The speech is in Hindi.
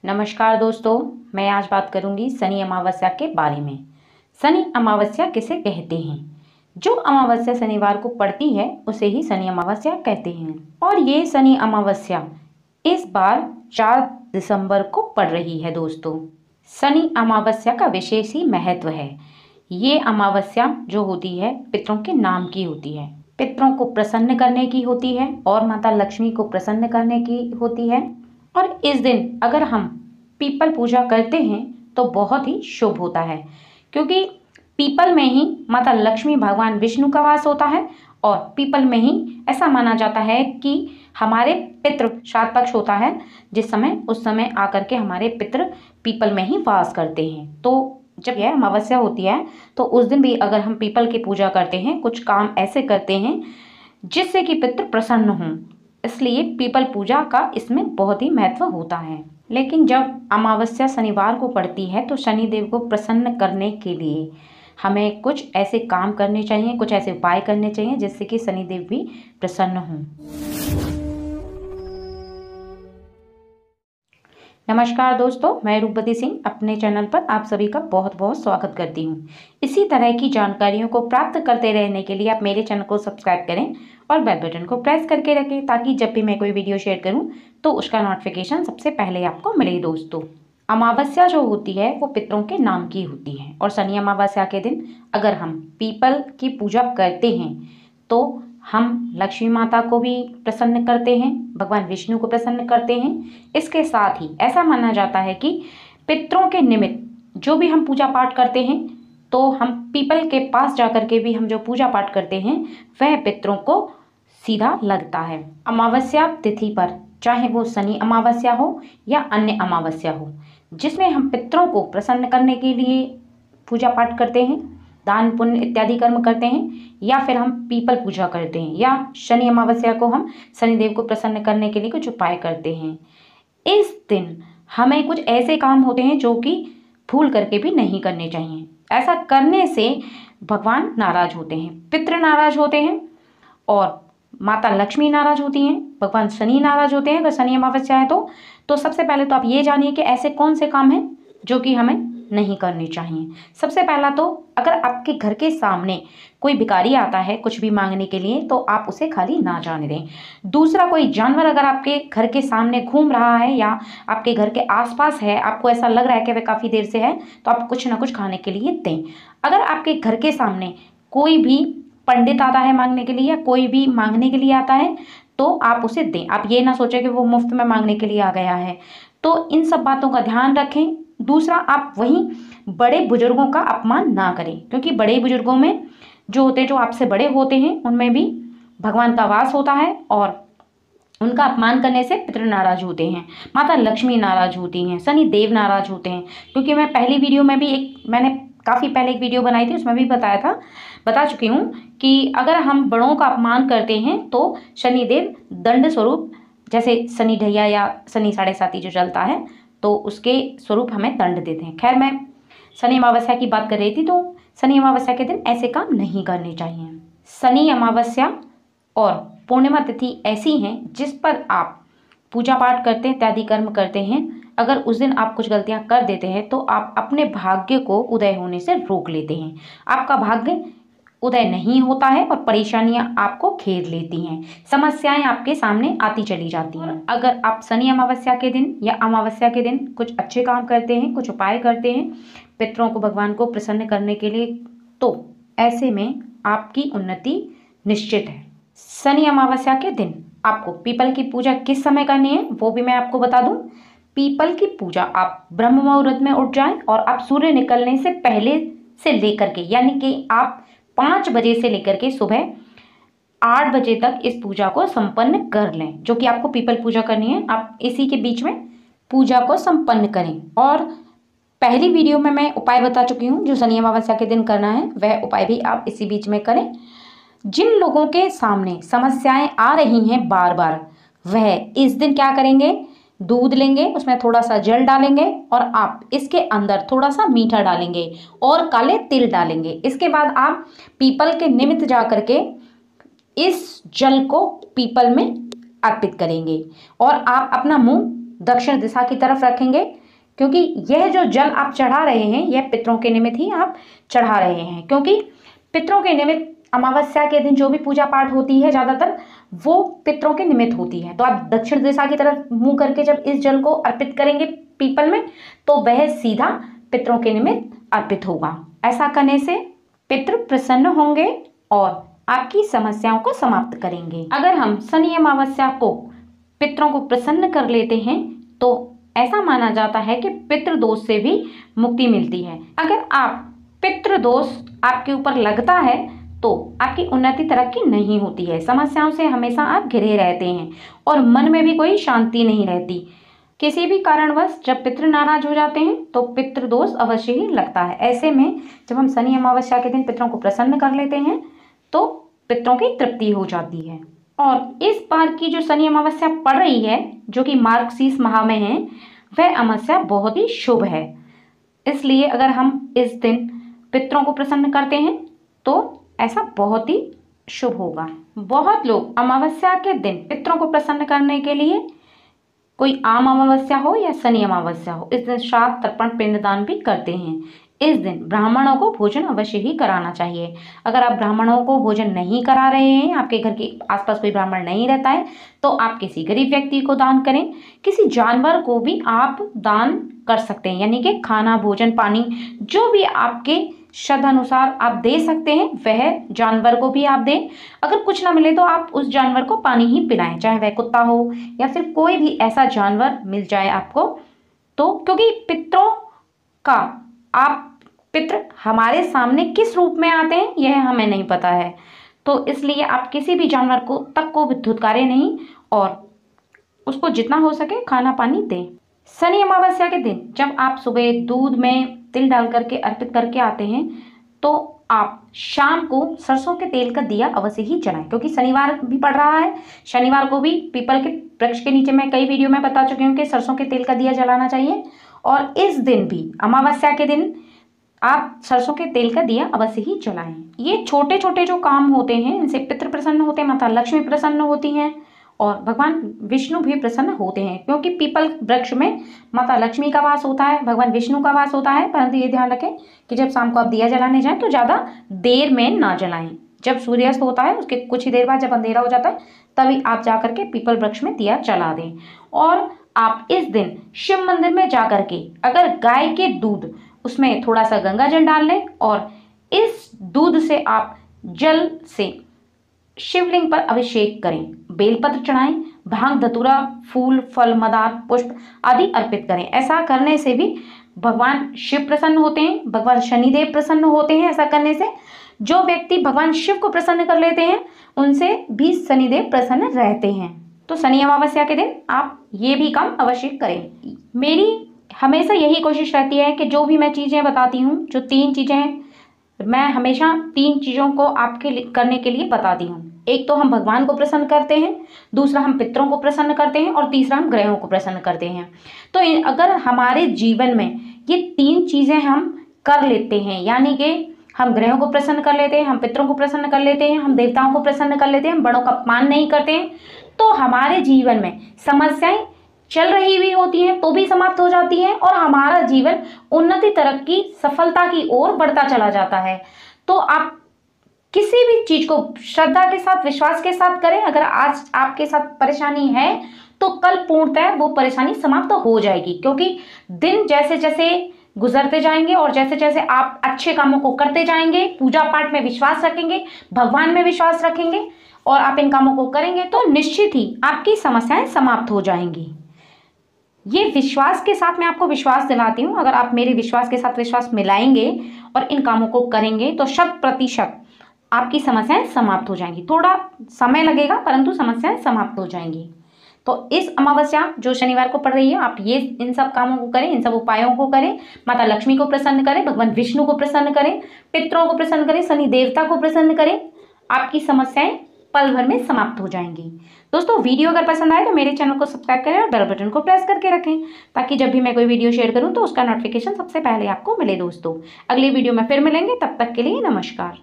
नमस्कार दोस्तों, मैं आज बात करूंगी शनि अमावस्या के बारे में। शनि अमावस्या किसे कहते हैं? जो अमावस्या शनिवार को पड़ती है उसे ही शनि अमावस्या कहते हैं। और ये शनि अमावस्या इस बार 4 दिसंबर को पड़ रही है। दोस्तों, शनि अमावस्या का विशेष ही महत्व है। ये अमावस्या जो होती है पितरों के नाम की होती है, पितरों को प्रसन्न करने की होती है और माता लक्ष्मी को प्रसन्न करने की होती है। और इस दिन अगर हम पीपल पूजा करते हैं तो बहुत ही शुभ होता है, क्योंकि पीपल में ही माता लक्ष्मी भगवान विष्णु का वास होता है और पीपल में ही ऐसा माना जाता है कि हमारे पितृ श्राद्ध पक्ष होता है, उस समय आकर के हमारे पितृ पीपल में ही वास करते हैं। तो जब यह अमावस्या होती है तो उस दिन भी अगर हम पीपल की पूजा करते हैं, कुछ काम ऐसे करते हैं जिससे कि पितृ प्रसन्न हों, इसलिए पीपल पूजा का इसमें बहुत ही महत्व होता है। लेकिन जब अमावस्या शनिवार को पड़ती है तो शनिदेव को प्रसन्न करने के लिए हमें कुछ ऐसे काम करने चाहिए, कुछ ऐसे उपाय करने चाहिए जिससे कि शनिदेव भी प्रसन्न हों। नमस्कार दोस्तों, मैं रूपवती सिंह अपने चैनल पर आप सभी का बहुत बहुत स्वागत करती हूँ। इसी तरह की जानकारियों को प्राप्त करते रहने के लिए आप मेरे चैनल को सब्सक्राइब करें और बेल बटन को प्रेस करके रखें, ताकि जब भी मैं कोई वीडियो शेयर करूं तो उसका नोटिफिकेशन सबसे पहले आपको मिले। दोस्तों, अमावस्या जो होती है वो पितरों के नाम की होती है और शनि अमावस्या के दिन अगर हम पीपल की पूजा करते हैं तो हम लक्ष्मी माता को भी प्रसन्न करते हैं, भगवान विष्णु को प्रसन्न करते हैं। इसके साथ ही ऐसा माना जाता है कि पितरों के निमित्त जो भी हम पूजा पाठ करते हैं तो हम पीपल के पास जाकर के भी हम जो पूजा पाठ करते हैं वह पितरों को सीधा लगता है। अमावस्या तिथि पर, चाहे वो शनि अमावस्या हो या अन्य अमावस्या हो, जिसमें हम पितरों को प्रसन्न करने के लिए पूजा पाठ करते हैं, दान पुण्य इत्यादि कर्म करते हैं, या फिर हम पीपल पूजा करते हैं, या शनि अमावस्या को हम शनिदेव को प्रसन्न करने के लिए कुछ उपाय करते हैं। इस दिन हमें कुछ ऐसे काम होते हैं जो कि भूल करके भी नहीं करने चाहिए। ऐसा करने से भगवान नाराज होते हैं, पितृ नाराज होते हैं और माता लक्ष्मी नाराज होती हैं, भगवान शनि नाराज होते हैं अगर शनि अमावस्या है तो सबसे पहले तो आप ये जानिए कि ऐसे कौन से काम हैं जो कि हमें नहीं करने चाहिए। सबसे पहला तो अगर आपके घर के सामने कोई भिखारी आता है कुछ भी मांगने के लिए तो आप उसे खाली ना जाने दें। दूसरा, कोई जानवर अगर आपके घर के सामने घूम रहा है या आपके घर के आसपास है, आपको ऐसा लग रहा है कि वह काफ़ी देर से है, तो आप कुछ ना कुछ खाने के लिए दें। अगर आपके घर के सामने कोई भी पंडित आता है मांगने के लिए या कोई भी मांगने के लिए आता है तो आप उसे दें। आप ये ना सोचें कि वो मुफ्त में मांगने के लिए आ गया है। तो इन सब बातों का ध्यान रखें। दूसरा, आप वहीं बड़े बुजुर्गों का अपमान ना करें, क्योंकि बड़े बुजुर्गों में जो होते हैं, जो आपसे बड़े होते हैं, उनमें भी भगवान का वास होता है और उनका अपमान करने से पितृ नाराज होते हैं, माता लक्ष्मी नाराज होती हैं, शनि देव नाराज होते हैं। क्योंकि मैं पहली वीडियो में भी मैंने काफ़ी पहले एक वीडियो बनाई थी, उसमें भी बता चुकी हूँ कि अगर हम बड़ों का अपमान करते हैं तो शनिदेव दंड स्वरूप, जैसे शनि ढैया या शनि साढ़े साती जो चलता है तो उसके स्वरूप हमें दंड देते हैं। खैर, मैं शनि अमावस्या की बात कर रही थी, तो शनि अमावस्या के दिन ऐसे काम नहीं करने चाहिए। शनि अमावस्या और पूर्णिमा तिथि ऐसी हैं जिस पर आप पूजा पाठ करते हैं, इत्यादि कर्म करते हैं। अगर उस दिन आप कुछ गलतियां कर देते हैं तो आप अपने भाग्य को उदय होने से रोक लेते हैं। आपका भाग्य उदय नहीं होता है और परेशानियां आपको घेर लेती हैं, समस्याएं आपके सामने आती चली जाती हैं। अगर आप शनि अमावस्या के दिन या अमावस्या के दिन कुछ अच्छे काम करते हैं, कुछ उपाय करते हैं पितरों को, भगवान को प्रसन्न करने के लिए, तो ऐसे में आपकी उन्नति निश्चित है। शनि अमावस्या के दिन आपको पीपल की पूजा किस समय करनी है वो भी मैं आपको बता दूं। पीपल की पूजा आप ब्रह्म मुहूर्त में उठ जाएं और आप सूर्य निकलने से पहले से लेकर के, यानी कि आप 5 बजे से लेकर के सुबह 8 बजे तक इस पूजा को संपन्न कर लें, जो कि आपको पीपल पूजा करनी है। आप इसी के बीच में पूजा को संपन्न करें। और पहली वीडियो में मैं उपाय बता चुकी हूँ जो शनि अमावस्या के दिन करना है, वह उपाय भी आप इसी बीच में करें। जिन लोगों के सामने समस्याएं आ रही हैं बार बार, वह इस दिन क्या करेंगे, दूध लेंगे, उसमें थोड़ा सा जल डालेंगे और आप इसके अंदर थोड़ा सा मीठा डालेंगे और काले तिल डालेंगे। इसके बाद आप पीपल के निमित्त जा करके इस जल को पीपल में अर्पित करेंगे और आप अपना मुंह दक्षिण दिशा की तरफ रखेंगे, क्योंकि यह जो जल आप चढ़ा रहे हैं यह पितरों के निमित्त ही आप चढ़ा रहे हैं। क्योंकि पितरों के निमित्त अमावस्या के दिन जो भी पूजा पाठ होती है ज़्यादातर वो पितरों के निमित्त होती है। तो आप दक्षिण दिशा की तरफ मुंह करके जब इस जल को अर्पित करेंगे पीपल में, तो वह सीधा पितरों के निमित्त अर्पित होगा। ऐसा करने से पितृ प्रसन्न होंगे और आपकी समस्याओं को समाप्त करेंगे। अगर हम शनि अमावस्या को पितरों को प्रसन्न कर लेते हैं तो ऐसा माना जाता है कि पितृदोष से भी मुक्ति मिलती है। अगर आप पितृदोष आपके ऊपर लगता है तो आपकी उन्नति तरक्की नहीं होती है, समस्याओं से हमेशा आप घिरे रहते हैं और मन में भी कोई शांति नहीं रहती। किसी भी कारणवश जब पितृ नाराज हो जाते हैं तो पितृदोष अवश्य ही लगता है। ऐसे में जब हम शनि अमावस्या के दिन पितरों को प्रसन्न कर लेते हैं तो पितरों की तृप्ति हो जाती है। और इस बार की जो शनि अमावस्या पड़ रही है, जो कि मार्गशीर्ष माह में है, वह अमावस्या बहुत ही शुभ है। इसलिए अगर हम इस दिन पितरों को प्रसन्न करते हैं तो ऐसा बहुत ही शुभ होगा। बहुत लोग अमावस्या के दिन पितरों को प्रसन्न करने के लिए, कोई आम अमावस्या हो या शनि अमावस्या हो, इस दिन श्राद्ध तर्पण पिंडदान भी करते हैं। इस दिन ब्राह्मणों को भोजन अवश्य ही कराना चाहिए। अगर आप ब्राह्मणों को भोजन नहीं करा रहे हैं, आपके घर के आसपास कोई ब्राह्मण नहीं रहता है, तो आप किसी गरीब व्यक्ति को दान करें। किसी जानवर को भी आप दान कर सकते हैं, यानी कि खाना, भोजन, पानी जो भी आपके श्रद्धानुसार आप दे सकते हैं वह जानवर को भी आप दें। अगर कुछ ना मिले तो आप उस जानवर को पानी ही पिलाएं, चाहे वह कुत्ता हो या फिर कोई भी ऐसा जानवर मिल जाए आपको तो। क्योंकि पितरों का, आप पितृ हमारे सामने किस रूप में आते हैं यह हमें नहीं पता है, तो इसलिए आप किसी भी जानवर को तक को धुतकारें नहीं और उसको जितना हो सके खाना पानी दें। शनि अमावस्या के दिन जब आप सुबह दूध में तिल डाल करके अर्पित करके आते हैं तो आप शाम को सरसों के तेल का दिया अवश्य ही जलाएं, क्योंकि शनिवार भी पड़ रहा है। शनिवार को भी पीपल के वृक्ष के नीचे मैं कई वीडियो में बता चुकी हूँ कि सरसों के तेल का दिया जलाना चाहिए। और इस दिन भी अमावस्या के दिन आप सरसों के तेल का दिया अवश्य ही जलाएं। ये छोटे छोटे जो काम होते हैं इनसे पितृ प्रसन्न होते हैं, माता लक्ष्मी प्रसन्न होती हैं और भगवान विष्णु भी प्रसन्न होते हैं। क्योंकि पीपल वृक्ष में माता लक्ष्मी का वास होता है, भगवान विष्णु का वास होता है। परंतु ये ध्यान रखें कि जब शाम को आप दिया जलाने जाएं तो ज़्यादा देर में ना जलाएं। जब सूर्यास्त होता है उसके कुछ ही देर बाद जब अंधेरा हो जाता है तभी आप जा करके पीपल वृक्ष में दिया जला दें। और आप इस दिन शिव मंदिर में जा करके अगर गाय के दूध, उसमें थोड़ा सा गंगा जल डाल लें और इस दूध से आप जल से शिवलिंग पर अभिषेक करें, बेलपत्र चढ़ाएं, भांग, धतूरा, फूल, फल, मदार, पुष्प आदि अर्पित करें। ऐसा करने से भी भगवान शिव प्रसन्न होते हैं, भगवान शनिदेव प्रसन्न होते हैं। ऐसा करने से जो व्यक्ति भगवान शिव को प्रसन्न कर लेते हैं उनसे भी शनिदेव प्रसन्न रहते हैं। तो शनि अमावस्या के दिन आप ये भी काम अवश्य करें। मेरी हमेशा यही कोशिश रहती है कि जो भी मैं चीज़ें बताती हूँ, जो 3 चीज़ें हैं, मैं हमेशा 3 चीज़ों को आपके करने के लिए बताती हूँ। एक तो हम भगवान को प्रसन्न करते हैं, दूसरा हम पितरों को प्रसन्न करते हैं और तीसरा हम ग्रहों को प्रसन्न करते हैं। तो अगर हमारे जीवन में ये 3 चीज़ें हम कर लेते हैं, यानी कि हम ग्रहों को प्रसन्न कर लेते हैं, हम पितरों को प्रसन्न कर लेते हैं, हम देवताओं को प्रसन्न कर लेते हैं, हम बड़ों का अपमान नहीं करते हैं, तो हमारे जीवन में समस्याएं चल रही भी होती हैं तो भी समाप्त हो जाती हैं और हमारा जीवन उन्नति, तरक्की, सफलता की ओर बढ़ता चला जाता है। तो आप किसी भी चीज को श्रद्धा के साथ, विश्वास के साथ करें। अगर आज आपके साथ परेशानी है तो कल पूर्णतः वो परेशानी समाप्त हो जाएगी, क्योंकि दिन जैसे जैसे गुजरते जाएंगे और जैसे जैसे आप अच्छे कामों को करते जाएंगे, पूजा पाठ में विश्वास रखेंगे, भगवान में विश्वास रखेंगे और आप इन कामों को करेंगे तो निश्चित ही आपकी समस्याएं समाप्त हो जाएंगी। ये विश्वास के साथ मैं आपको विश्वास दिलाती हूँ। अगर आप मेरे विश्वास के साथ विश्वास मिलाएंगे और इन कामों को करेंगे तो 100% आपकी समस्याएं समाप्त हो जाएंगी। थोड़ा समय लगेगा परंतु समस्याएं समाप्त हो जाएंगी। तो इस अमावस्या जो शनिवार को पड़ रही है, आप ये इन सब कामों को करें, इन सब उपायों को करें, माता लक्ष्मी को प्रसन्न करें, भगवान विष्णु को प्रसन्न करें, पितरों को प्रसन्न करें, शनि देवता को प्रसन्न करें। आपकी समस्याएं पल भर में समाप्त हो जाएंगी। दोस्तों, वीडियो अगर पसंद आए तो मेरे चैनल को सब्सक्राइब करें और बेल बटन को प्रेस करके रखें, ताकि जब भी मैं कोई वीडियो शेयर करूं तो उसका नोटिफिकेशन सबसे पहले आपको मिले। दोस्तों, अगली वीडियो में फिर मिलेंगे, तब तक के लिए नमस्कार।